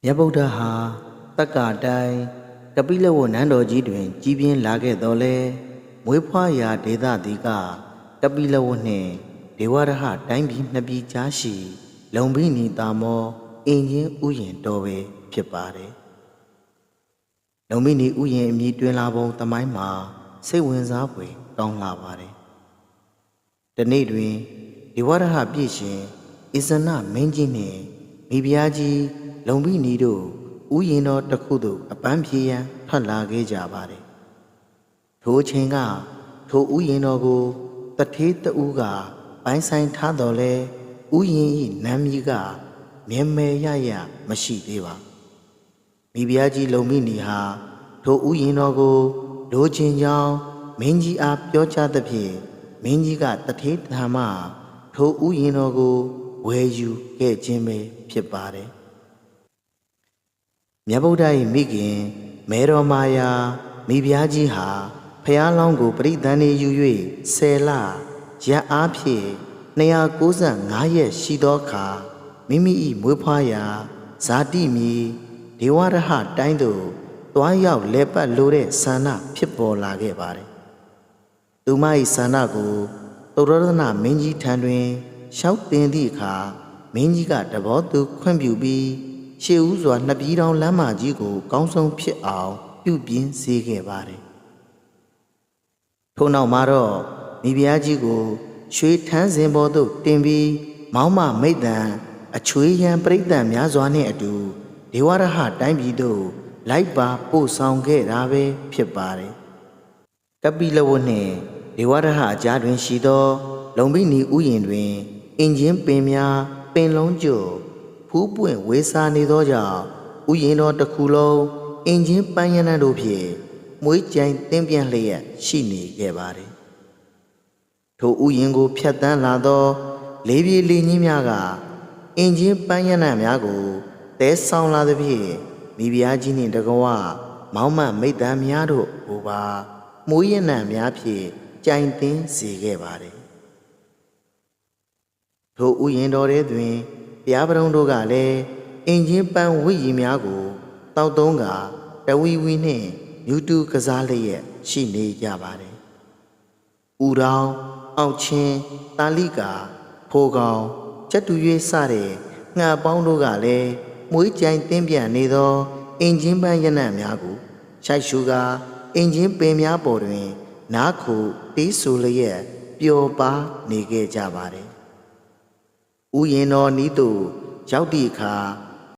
မြတ်ဗုဒ္ဓဟာတက္ကတိုင်းကပိလဝနန်းတော်ကြီးတွင်ကြီးပြင်းလာခဲ့တော်လဲမွေးဖွားရာဒေသသည်ကကပိလဝနှင့်ဒေဝရဟတိုင်းပြည်နှစ်ပြည်ကြားရှိလုံဘိနီတာမောအင်ချင်းဥယျာဉ်တော်ပဲဖြစ်ပါတယ်။လုံဘိနီဥယျာဉ်အမည်တွင်လာပုံသမိုင်းမှာစိတ်ဝင်စားဖွယ်ကောင်းလာပါတယ်။ဒီနေ့တွင်ဒေဝရဟပြည့်ရှင်ဣဇနမင်းကြီးနှင့်မိဖုရားကြီးလုံဘိနီတို့ဥယျာဉ်တော်တစ်ခုသို့အပန်းဖြေရန်ထွက်လာခဲ့ကြပါတယ်။ထိုအချိန်ကထိုဥယျာဉ်တော်ကိုတထေးတဦးကပိုင်းဆိုင်ထားတော်လဲဥယျာဉ်၏နာမည်ကမြဲမဲရရမရှိသေးပါ။မိဖုရားကြီးလုံဘိနီဟာထိုဥယျာဉ်တော်ကိုလိုချင်ကြောင်းမင်းကြီးအားပြောကြားသဖြင့်မင်းကြီးကတထေးထာမထိုဥယျာဉ်တော်ကိုဝယ်ယူခဲ့ခြင်းပဲဖြစ်ပါတယ်။မြတ်ဗုဒ္ဓ၏မိခင်မေတော်မာယာမိဖုရားကြီးဟာဖျားလောင်းကိုပရိသန်နေယူ၍10လရက်အားဖြင့်295ရက်ရှိသောအခါမိမိ၏မွေးဖွားရာဇာတိမြေဒေဝရဟတိုင်းသို့တွားရောက်လဲပတ်လိုတဲ့ဆန္ဒဖြစ်ပေါ်လာခဲ့ပါတယ်။သူမ၏ဆန္ဒကိုသုရဒနာမင်းကြီးထံတွင်လျှောက်တင်သည့်အခါမင်းကြီးကတဘောသူခွင့်ပြုပြီးရှေးဦးစွာနှစ်ပြည်တော်လမ်းမကြီးကိုကောင်းဆုံးဖြစ်အောင်ပြုပြင်စေခဲ့ပါတယ်။ထို့နောက်မှာတော့မိဖုရားကြီးကိုရွှေထန်းစင်ပေါ်သို့တင်ပြီးမောင်းမမိတ်တံအချွေးရန်ပြိတ္တများစွာနှင့်အတူဒေဝရဟတိုင်းပြည်သို့လိုက်ပါပို့ဆောင်ခဲ့တာပဲဖြစ်ပါတယ်။ကပိလဝတ်နှင့်ဒေဝရဟအကြားတွင်ရှိသောလုံဘိနီဥယျာဉ်တွင်အင်ဂျင်ပင်များပင်လုံးကျို့ဖူးပွင့်ဝေစာနေသောကြောင့်ဥယျာဉ်တော်တစ်ခုလုံးအင်ဂျင်ပန်းရနံ့တို့ဖြင့်မွေးကြိုင်သင်းပြန်လျက်ရှိနေခဲ့ပါတယ်။ထိုဥယျာဉ်ကိုဖြတ်တန်းလာသောလေးပြေးလေးကြီးများကအင်ဂျင်ပန်းရနံ့များကိုတဲဆောင်လာသည်ဖြင့်မိဖုရားကြီးနှင့်တကွမောင်းမမိတ်တံများတို့ဟိုပါမွေးရနံ့များဖြင့်ကြိုင်သင်းစေခဲ့ပါတယ်။ထိုဥယျာဉ်တော်ထဲတွင်ဘုရားပရုံတို့ကလည်းအင်ဂျင်ပန်းဝိရည်များကိုတောက်သုံးကတဝီဝီနှင့်မြူတူကစားလျက်ရှိနေကြပါတယ်။ဥရောင်အောက်ချင်းတာလိကာဖိုကောင်ချက်တူရွေးစတဲ့ငှက်ပေါင်းတို့ကလည်းမွေးကြိုင်သင်းပြန်နေသောအင်ဂျင်ပန်းရနံ့များကိုရှိုက်ရှူကအင်ဂျင်ပင်များပေါ်တွင်နားခုတီးဆူလျက်ပျော်ပါနေခဲ့ကြပါတယ်။ဥယျာဉ်တော်နီးသို့ရောက်သည့်အခါ